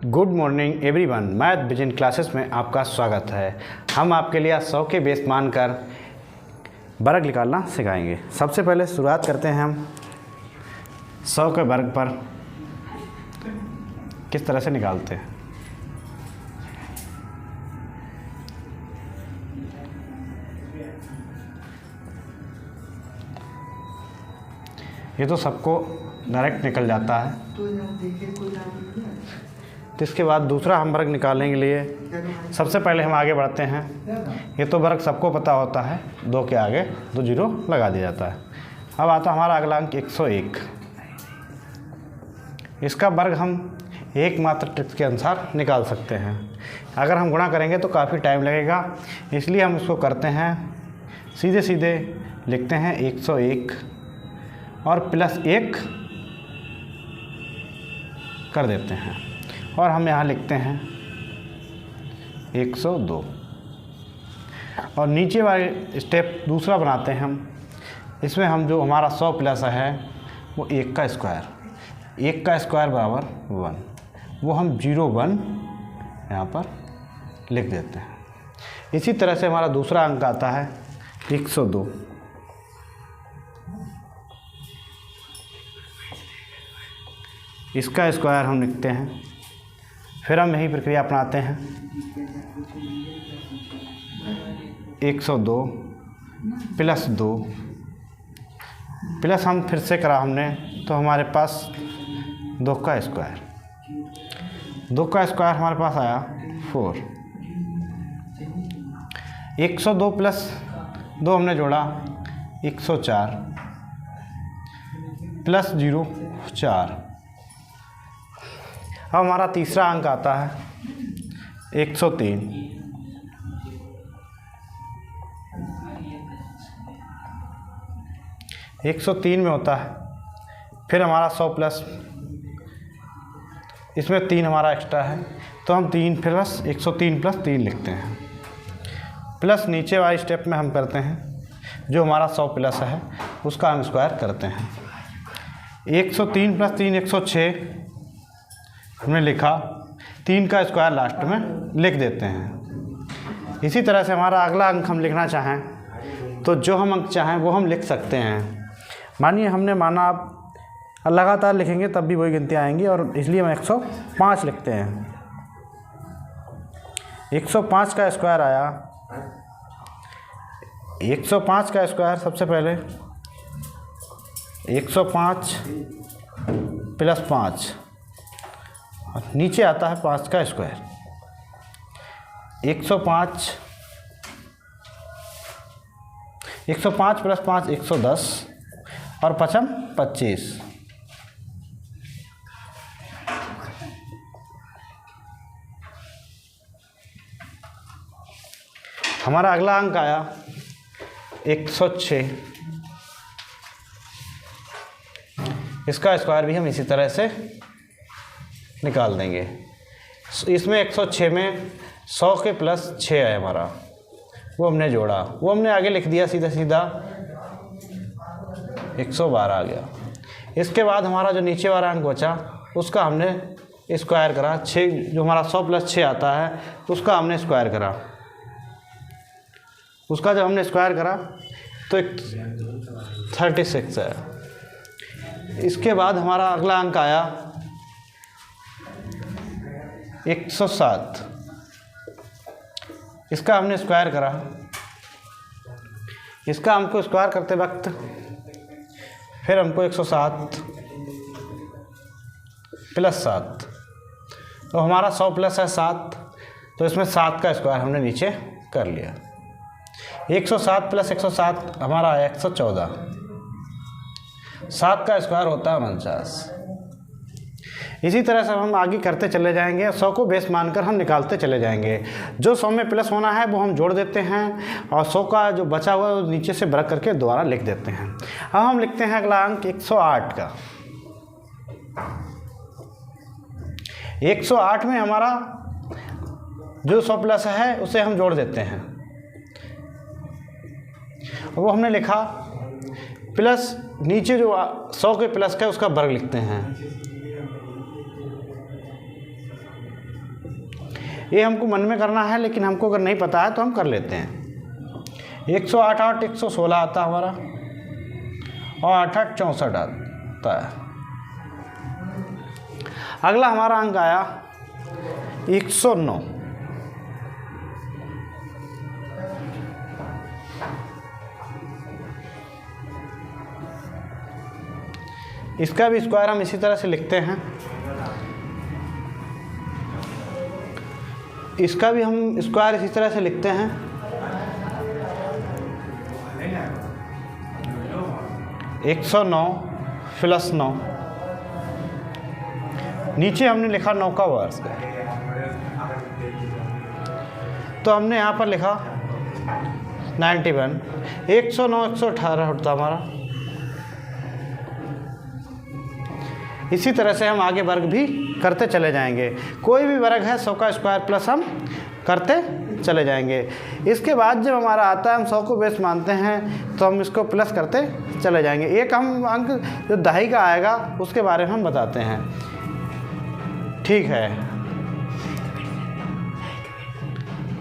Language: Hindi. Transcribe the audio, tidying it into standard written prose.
Good morning everyone, math vision classes में आपका स्वागत है। हम आपके लिए 100 के बेस मानकर वर्ग निकालना सिखाएंगे। सबसे पहले शुरुआत करते हैं हम 100 के वर्ग पर किस तरह से निकालते हैं। ये तो सबको डायरेक्ट निकल जाता है, तो इसके बाद दूसरा हम वर्ग निकालने के लिए सबसे पहले हम आगे बढ़ते हैं। ये तो वर्ग सबको पता होता है, 2 के आगे 2 जीरो लगा दिया जाता है। अब आता हमारा अगला अंक 101। इसका वर्ग हम एकमात्र ट्रिक्स के अनुसार निकाल सकते हैं। अगर हम गुणा करेंगे तो काफ़ी टाइम लगेगा, इसलिए हम इसको करते हैं सीधे सीधे लिखते हैं 101 और +1 कर देते हैं और हम यहाँ लिखते हैं 102 और नीचे वाले स्टेप दूसरा बनाते हैं हम। इसमें हम जो हमारा 100 प्लस है वो 1 का स्क्वायर, 1 का स्क्वायर बराबर 1, वो हम 01 यहाँ पर लिख देते हैं। इसी तरह से हमारा दूसरा अंक आता है 102। इसका स्क्वायर हम लिखते हैं, फिर हम यही प्रक्रिया अपनाते हैं 102 +2 प्लस हम फिर से करा हमने तो हमारे पास 2 का स्क्वायर, 2 का स्क्वायर हमारे पास आया 4। 102 + 2 हमने जोड़ा 104 +0 4। अब हमारा तीसरा अंक आता है 103। में होता है, फिर हमारा 100 प्लस, इसमें 3 हमारा एक्स्ट्रा है तो हम 3 प्लस 103 + 3 लिखते हैं। प्लस नीचे वाले स्टेप में हम करते हैं जो हमारा 100 प्लस है उसका हम स्क्वायर करते हैं। 103 + 3 106 हमने लिखा, 3 का स्क्वायर लास्ट में लिख देते हैं। इसी तरह से हमारा अगला अंक हम लिखना चाहें तो जो हम अंक चाहें वो हम लिख सकते हैं। मानिए हमने माना आप लगातार लिखेंगे तब भी वही गिनती आएंगी और इसलिए हम 105 लिखते हैं। 105 का स्क्वायर आया, 105 का स्क्वायर सबसे पहले 105 + 5 और नीचे आता है 5 का स्क्वायर। 105 + 5 110 और 5 25। हमारा अगला अंक आया 106। इसका स्क्वायर भी हम इसी तरह से निकाल देंगे। इसमें 106 में 100 के +6 है हमारा, वो हमने जोड़ा, वो हमने आगे लिख दिया सीधा सीधा 112 आ गया। इसके बाद हमारा जो नीचे वाला अंक बचा उसका हमने स्क्वायर करा, 6 जो हमारा 100 + 6 आता है उसका हमने स्क्वायर करा। उसका जब हमने स्क्वायर करा तो 36 है। इसके बाद हमारा अगला अंक आया 107। इसका हमने स्क्वायर करा, इसका हमको स्क्वायर करते वक्त फिर हमको 107 + 7 तो हमारा 100 प्लस है 7, तो इसमें 7 का स्क्वायर हमने नीचे कर लिया। 107 + 107 हमारा आया 114। 7 का स्क्वायर होता है 49। इसी तरह से हम आगे करते चले जाएंगे, 100 को बेस मानकर हम निकालते चले जाएंगे। जो 100 में प्लस होना है वो हम जोड़ देते हैं और 100 का जो बचा हुआ है वो नीचे से ब्रैकेट करके दोबारा लिख देते हैं। अब हम लिखते हैं अगला अंक 108 का। 108 में हमारा जो 100 प्लस है उसे हम जोड़ देते हैं, वो हमने लिखा प्लस नीचे जो 100 के प्लस का है उसका वर्ग लिखते हैं। ये हमको मन में करना है, लेकिन हमको अगर नहीं पता है तो हम कर लेते हैं। 108 8 116 आता हमारा, और 8 8 64 आता है। अगला हमारा अंक आया 109। इसका भी स्क्वायर हम इसी तरह से लिखते हैं। इसका भी हम स्क्वायर इसी तरह से लिखते हैं। एक 109 प्लस 9, नीचे हमने लिखा 9 का वर्ग, तो हमने यहाँ पर लिखा 91। 109 118 होता हमारा। इसी तरह से हम आगे वर्ग भी करते चले जाएंगे। कोई भी वर्ग है 100 का स्क्वायर प्लस हम करते चले जाएंगे। इसके बाद जब हमारा आता है, हम 100 को बेस मानते हैं, तो हम इसको प्लस करते चले जाएंगे। एक हम अंक जो दहाई का आएगा उसके बारे में हम बताते हैं। ठीक है।